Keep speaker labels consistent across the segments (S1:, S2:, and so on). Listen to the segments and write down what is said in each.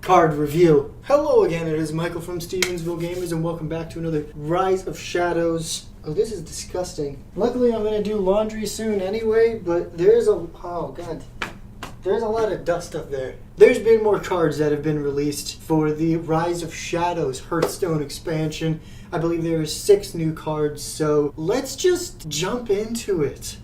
S1: card review. Hello again, it is Michael from StevensvilleGamers and welcome back to another Rise of Shadows. Oh, this is disgusting. Luckily I'm going to do laundry soon anyway, but there's a lot of dust up there. There's been more cards that have been released for the Rise of Shadows Hearthstone expansion. I believe there are 6 new cards, so let's just jump into it.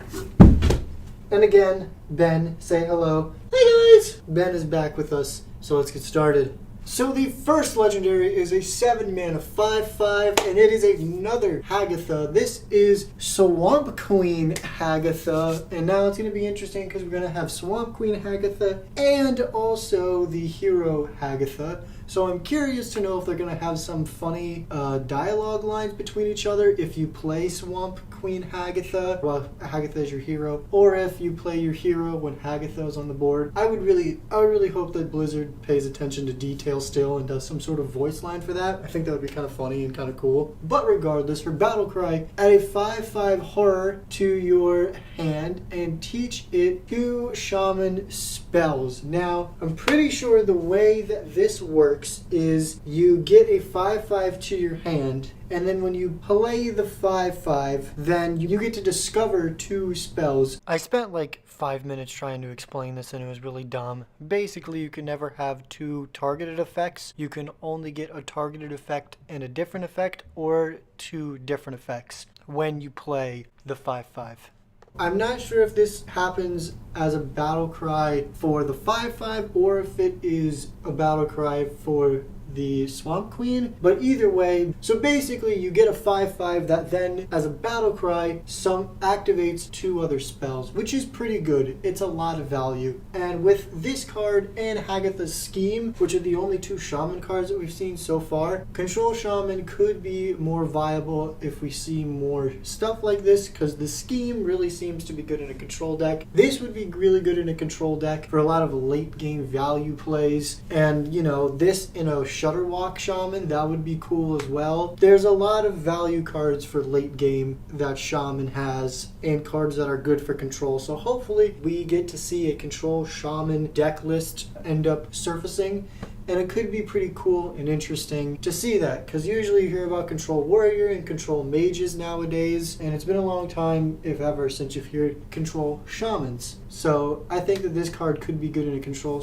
S1: And again, Ben, say hello. Hey guys! Ben is back with us, so let's get started. So the first legendary is a 7-mana 5/5, and it is another HAGATHA. This is Swamp Queen HAGATHA, and now it's going to be interesting because we're going to have Swamp Queen HAGATHA and also the Hero HAGATHA. So I'm curious to know if they're going to have some funny dialogue lines between each other if you play Swamp Queen HAGATHA, well, HAGATHA is your hero, or if you play your hero when HAGATHA is on the board. I would really hope that Blizzard pays attention to detail still and does some sort of voice line for that. I think that would be kind of funny and kind of cool. But regardless, her battle cry, add a 5/5 horror to your hand and teach it 2 shaman spells. Now, I'm pretty sure the way that this works is you get a 5/5 to your hand, and then when you play the 5/5, then you get to discover 2 spells. I spent like 5 minutes trying to explain this and it was really dumb. Basically, you can never have 2 targeted effects. You can only get a targeted effect and a different effect, or 2 different effects when you play the 5/5. I'm not sure if this happens as a battle cry for the 5/5 or if it is a battle cry for the Swamp Queen, but either way, so basically you get a 5/5 that then as a battle cry activates 2 other spells, which is pretty good. It's a lot of value. And with this card and HAGATHA's Scheme, which are the only 2 shaman cards that we've seen so far, Control Shaman could be more viable if we see more stuff like this, because the Scheme really seems to be good in a control deck. This would be really good in a control deck for a lot of late game value plays, and you know, this in a Shutterwalk Shaman, that would be cool as well. There's a lot of value cards for late game that Shaman has, and cards that are good for control. So hopefully we get to see a Control Shaman deck list end up surfacing. And it could be pretty cool and interesting to see that, because usually you hear about Control Warrior and Control Mages nowadays, and it's been a long time, if ever, since you've heard Control Shamans. So I think that this card could be good in a Control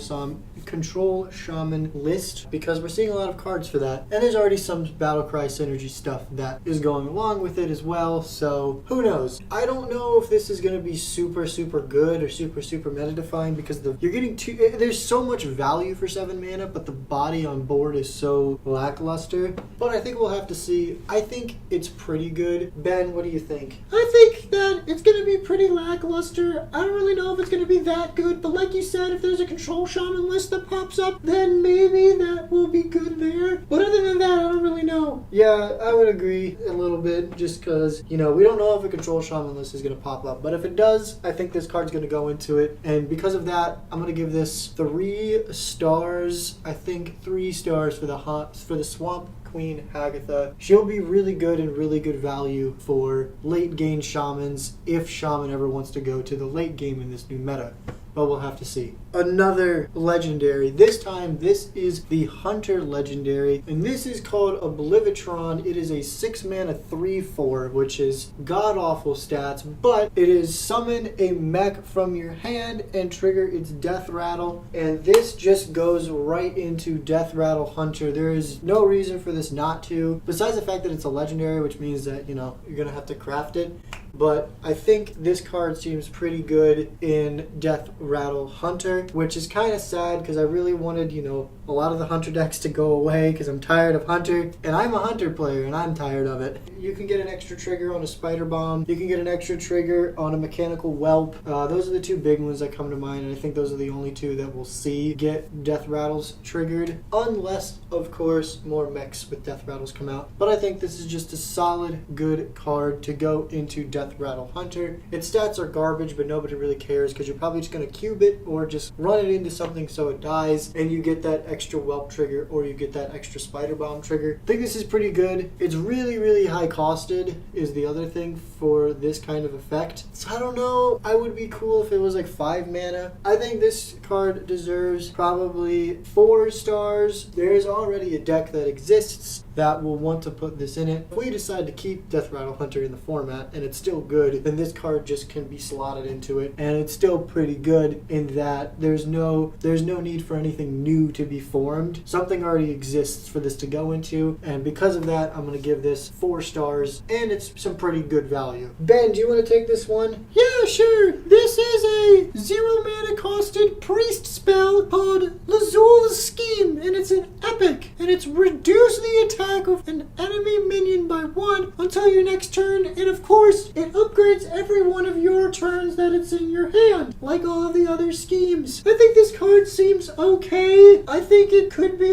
S1: Shaman list, because we're seeing a lot of cards for that. And there's already some Battlecry synergy stuff that is going along with it as well, so who knows? I don't know if this is going to be super good or super meta-defined, because you're getting there's so much value for 7 mana, but the body on board is so lackluster. But I think we'll have to see. I think it's pretty good. Ben, what do you think? I think that it's going to be pretty lackluster. I don't really know if it's going to be that good, but like you said, if there's a Control Shaman list that pops up, then maybe that will be good there. But other than that, I don't really know. Yeah, I would agree a little bit, just because, you know, we don't know if a Control Shaman list is going to pop up. But if it does, I think this card's going to go into it. And because of that, I'm going to give this 3 stars. I think 3 stars for the Swamp Queen HAGATHA. She'll be really good and really good value for late game shamans if Shaman ever wants to go to the late game in this new meta. But we'll have to see. Another legendary. This time, this is the Hunter legendary, and this is called Oblivitron. It is a 6-mana 3/4, which is god-awful stats, but it is summon a mech from your hand and trigger its Death Rattle, and this just goes right into Death Rattle Hunter. There is no reason for this not to, besides the fact that it's a legendary, which means that, you know, you're gonna have to craft it. But I think this card seems pretty good in Death Rattle Hunter, which is kind of sad because I really wanted, you know, a lot of the Hunter decks to go away because I'm tired of Hunter, and I'm a Hunter player and I'm tired of it. You can get an extra trigger on a Spider Bomb. You can get an extra trigger on a Mechanical Whelp. Those are the 2 big ones that come to mind, and I think those are the only 2 that we'll see get Death Rattles triggered, unless, of course, more mechs with Death Rattles come out. But I think this is just a solid, good card to go into Death Rattle Hunter. Its stats are garbage, but nobody really cares because you're probably just going to cube it or just run it into something so it dies, and you get that extra whelp trigger or you get that extra spider bomb trigger. I think this is pretty good. It's really, really high costed is the other thing for this kind of effect. So I don't know. I would be cool if it was like 5 mana. I think this card deserves probably 4 stars. There is already a deck that exists that will want to put this in it. If we decide to keep Death Rattle Hunter in the format and it's still good, then this card just can be slotted into it, and it's still pretty good in that there's no need for anything new to be formed. Something already exists for this to go into, and because of that, I'm gonna give this 4 stars, and it's some pretty good value. Ben, do you want to take this one? Yeah, sure. This is a 0 mana costed priest spell called Lazul's Scheme, and it's an epic, and it's reduce the attack of an enemy minion by 1 until your next turn, and of course it upgrades every one of your turns that it's in your hand, like all of the other schemes. I think this card seems okay. I think it could be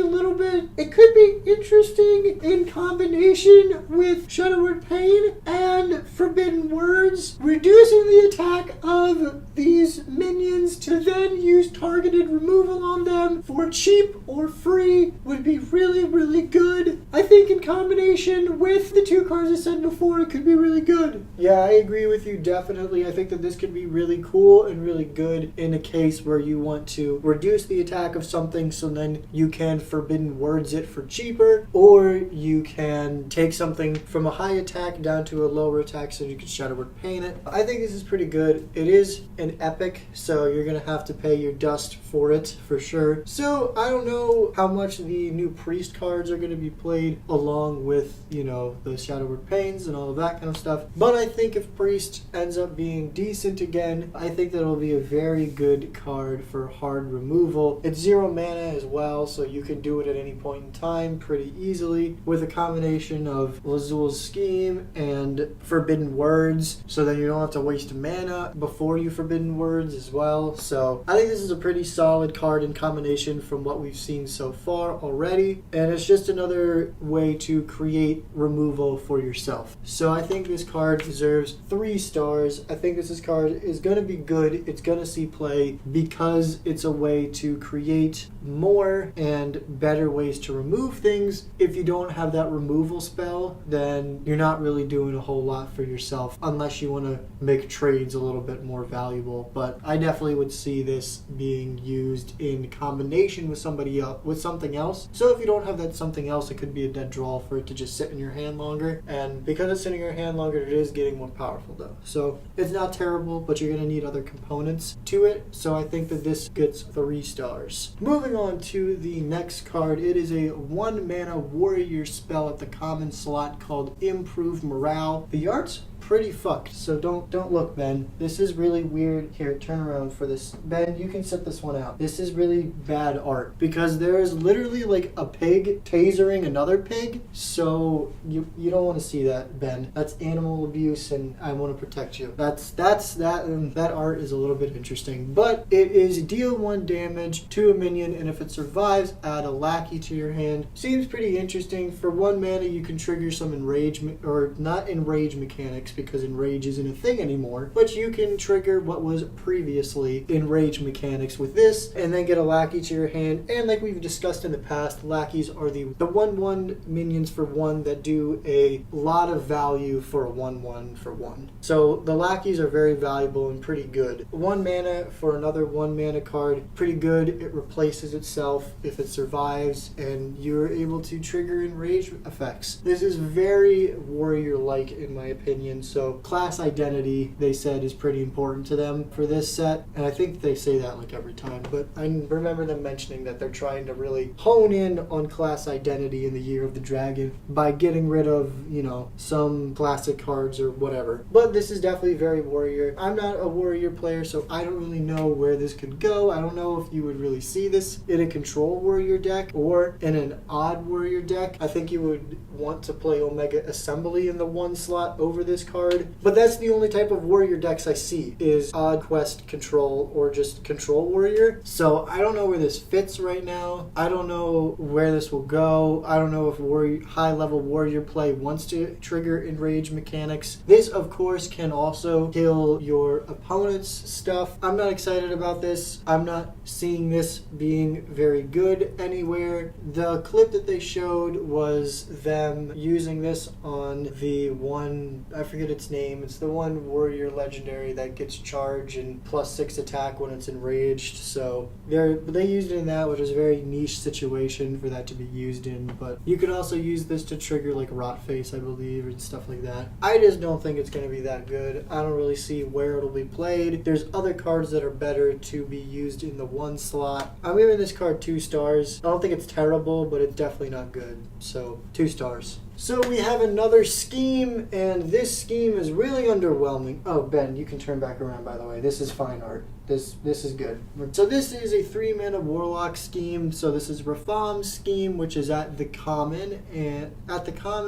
S1: interesting in combination with Shadowward Pain and Forbidden Words, reducing the attack of these minions to then use targeted removal on them for cheap or free would be really, really good. I think in combination with the 2 cards I said before, it could be really good. Yeah, I agree with you definitely. I think that this could be really cool and really good in a case where you want to reduce the attack of something so then you can Forbidden Words it for cheaper, or you can take something from a high attack down to a lower attack so you can Shadowward Pain it. I think this is pretty good. It is an epic, so you're gonna have to pay your dust for it for sure. So I don't know how much the new priest cards are gonna be played along with, you know, the Shadowward Pains and all of that kind of stuff. But I think if priest ends up being decent again, I think that it'll be a very good card for hard removal. It's 0 mana as well, so you can do it at any point in time pretty easily with a combination of Lazul's Scheme and Forbidden Words, so then you don't have to waste mana before you Forbidden Words as well. So I think this is a pretty solid card in combination from what we've seen so far already, and it's just another way to create removal for yourself. So I think this card deserves 3 stars. I think this card is going to be good. It's going to see play because it's a way to create more and better ways to remove things. If you don't have that removal spell, then you're not really doing a whole lot for yourself unless you want to make trades a little bit more valuable. But I definitely would see this being used in combination with somebody else, with something else. So if you don't have that something else, it could be a dead draw for it to just sit in your hand longer. And because it's sitting in your hand longer, it is getting more powerful though. So it's not terrible, but you're going to need other components to it. So I think that this gets 3 stars. Moving on to the next card, it is a 1 mana warrior spell at the common slot called Improve Morale. The art's pretty fucked, so don't look, Ben. This is really weird. Here, turn around for this. Ben, you can set this one out. This is really bad art because there is literally like a pig tasering another pig, so you don't want to see that, Ben. That's animal abuse, and I want to protect you. That art is a little bit interesting, but it is deal 1 damage to a minion, and if it survives, add a lackey to your hand. Seems pretty interesting. For 1 mana, you can trigger some enrage, or not enrage mechanics, because enrage isn't a thing anymore, but you can trigger what was previously enrage mechanics with this, and then get a lackey to your hand. And like we've discussed in the past, lackeys are the 1/1 minions for 1 that do a lot of value for a 1/1 for 1. So the lackeys are very valuable and pretty good. 1 mana for another 1 mana card, pretty good. It replaces itself if it survives, and you're able to trigger enrage effects. This is very warrior-like in my opinion. So class identity, they said, is pretty important to them for this set, and I think they say that like every time, but I remember them mentioning that they're trying to really hone in on class identity in the Year of the Dragon by getting rid of, you know, some classic cards or whatever. But this is definitely very warrior. I'm not a warrior player, so I don't really know where this could go. I don't know if you would really see this in a control warrior deck or in an odd warrior deck. I think you would want to play Omega Assembly in the 1 slot over this card, but that's the only type of warrior decks I see, is Odd Quest Control or just Control Warrior. So I don't know where this fits right now. I don't know where this will go. I don't know if high-level warrior play wants to trigger enrage mechanics. This, of course, can also kill your opponent's stuff. I'm not excited about this. I'm not seeing this being very good anywhere. The clip that they showed was them using this on the one, I forget its name, it's the one warrior legendary that gets charge and +6 attack when it's enraged. So they used it in that, which is a very niche situation for that to be used in, but you could also use this to trigger like Rot Face, I believe, and stuff like that. I just don't think it's going to be that good. I don't really see where it'll be played. There's other cards that are better to be used in the one slot. I'm giving this card 2 stars. I don't think it's terrible, but it's definitely not good. So 2 stars. So we have another scheme, and this scheme is really underwhelming. Oh, Ben, you can turn back around, by the way. This is fine art. This is good. So this is a 3-mana Warlock scheme. So this is Rafam's scheme, which is at the common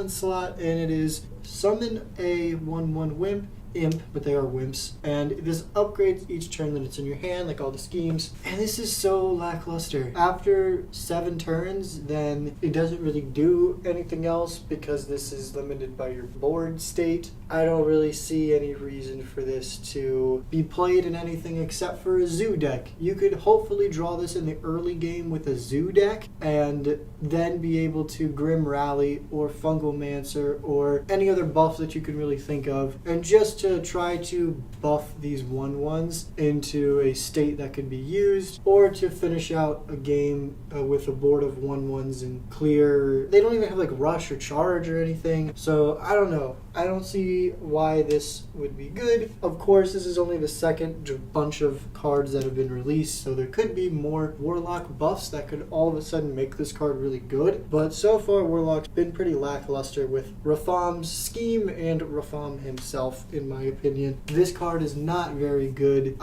S1: slot, and it is summon a 1/1 imp, but they are wimps, and this upgrades each turn that it's in your hand, like all the schemes. And this is so lackluster. After 7 turns, then it doesn't really do anything else because this is limited by your board state. I don't really see any reason for this to be played in anything except for a zoo deck. You could hopefully draw this in the early game with a zoo deck and then be able to Grim Rally or Fungalmancer or any other buff that you can really think of, and just to try to buff these 1/1s into a state that could be used, or to finish out a game with a board of 1/1s and clear. They don't even have like rush or charge or anything, so I don't know. I don't see why this would be good. Of course, this is only the second bunch of cards that have been released, so there could be more Warlock buffs that could all of a sudden make this card really good. But so far, Warlock's been pretty lackluster with Rafam's scheme and Rafam himself, in my opinion. This card is not very good.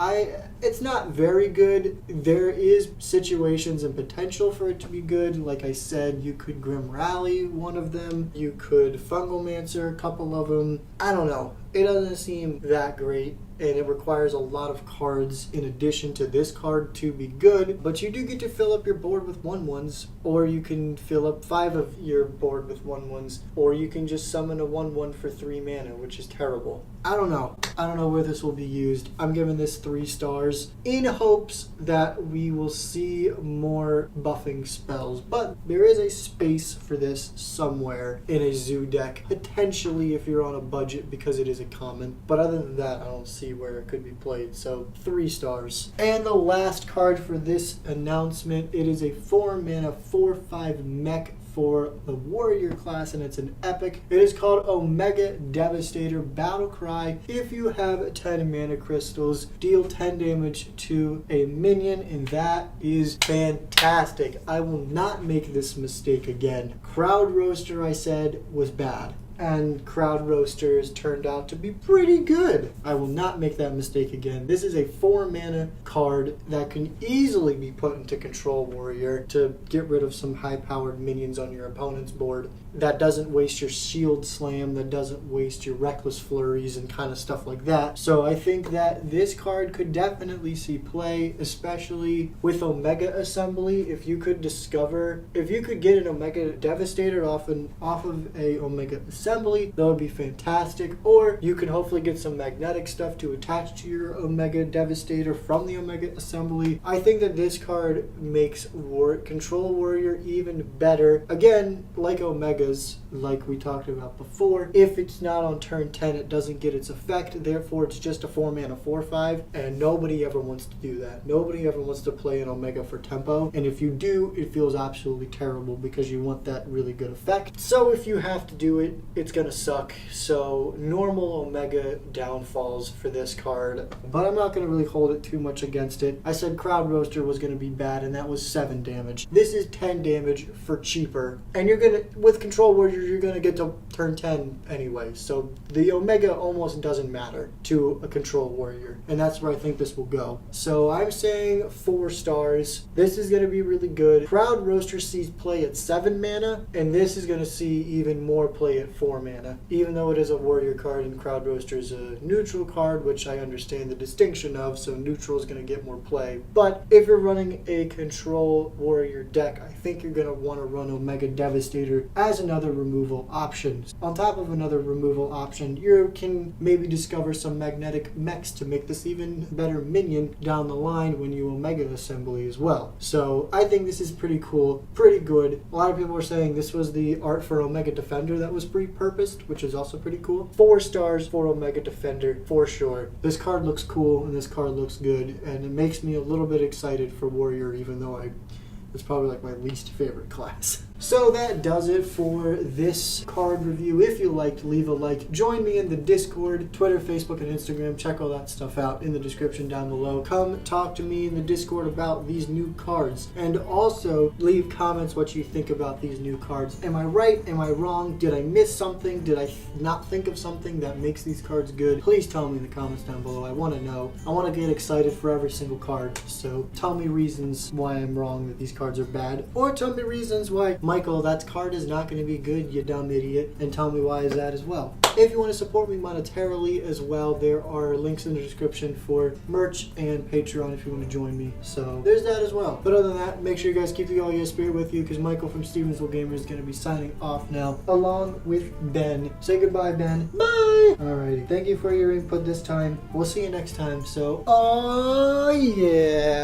S1: It's not very good. There is situations and potential for it to be good. Like I said, you could Grim Rally one of them. You could Fungalmancer a couple of them. I don't know. It doesn't seem that great, and it requires a lot of cards in addition to this card to be good, but you do get to fill up your board with 1/1s, or you can fill up 5 of your board with 1/1s, or you can just summon a 1/1 for 3 mana, which is terrible. I don't know. I don't know where this will be used. I'm giving this 3 stars in hopes that we will see more buffing spells, but there is a space for this somewhere in a zoo deck, potentially if you're on a budget, because it is a common. But other than that, I don't see where it could be played, so 3 stars. And the last card for this announcement, it is a 4-mana 4/5 mech for the warrior class, and it's an epic. It is called Omega Devastator Battle Cry. If you have 10 mana crystals, deal 10 damage to a minion, and that is fantastic. I will not make this mistake again. Crowd Roaster, I said, was bad, and Crowd Roasters turned out to be pretty good. I will not make that mistake again. This is a 4-mana card that can easily be put into Control Warrior to get rid of some high-powered minions on your opponent's board. That doesn't waste your Shield Slam, that doesn't waste your Reckless Flurries and kind of stuff like that. So I think that this card could definitely see play, especially with Omega Assembly. If you could get an Omega Devastator off of a Omega Assembly, that would be fantastic. Or you can hopefully get some magnetic stuff to attach to your Omega Devastator from the Omega Assembly. I think that this card makes Control Warrior even better. Again, like Omegas, like we talked about before, if it's not on turn 10, it doesn't get its effect. Therefore, it's just a 4-mana 4/5, and nobody ever wants to do that. Nobody ever wants to play an Omega for tempo, and if you do, it feels absolutely terrible because you want that really good effect. So if you have to do it, it's gonna suck. So normal Omega downfalls for this card, but I'm not gonna really hold it too much against it. I said Crowd Roaster was gonna be bad, and that was 7 damage. This is 10 damage for cheaper, and you're gonna, with Control Warrior, you're gonna get to turn 10 anyway. So the Omega almost doesn't matter to a Control Warrior, and that's where I think this will go. So I'm saying 4 stars. This is gonna be really good. Crowd Roaster sees play at 7 mana, and this is gonna see even more play at 4 mana. Even though it is a warrior card and Crowd Roaster is a neutral card, which I understand the distinction of, so neutral is going to get more play. But if you're running a control warrior deck, I think you're going to want to run Omega Devastator as another removal option. On top of another removal option, you can maybe discover some magnetic mechs to make this even better minion down the line when you Omega Assembly as well. So I think this is pretty cool, pretty good. A lot of people are saying this was the art for Omega Defender that was repurposed, which is also pretty cool. 4 stars for Omega Defender for sure. This card looks cool and this card looks good, and it makes me a little bit excited for Warrior, even though it's probably like my least favorite class. So that does it for this card review. If you liked, leave a like. Join me in the Discord, Twitter, Facebook, and Instagram. Check all that stuff out in the description down below. Come talk to me in the Discord about these new cards. And also leave comments what you think about these new cards. Am I right? Am I wrong? Did I miss something? Did I not think of something that makes these cards good? Please tell me in the comments down below. I want to know. I want to get excited for every single card. So tell me reasons why I'm wrong that these cards are bad. Or tell me reasons why Michael, that card is not going to be good, you dumb idiot, and tell me why is that as well. If you want to support me monetarily as well, there are links in the description for merch and Patreon if you want to join me. So there's that as well. But other than that, make sure you guys keep the all-year spirit with you, because Michael from StevensvilleGamers is going to be signing off now, along with Ben. Say goodbye, Ben. Bye! Alrighty, thank you for your input this time. We'll see you next time. So, oh yeah!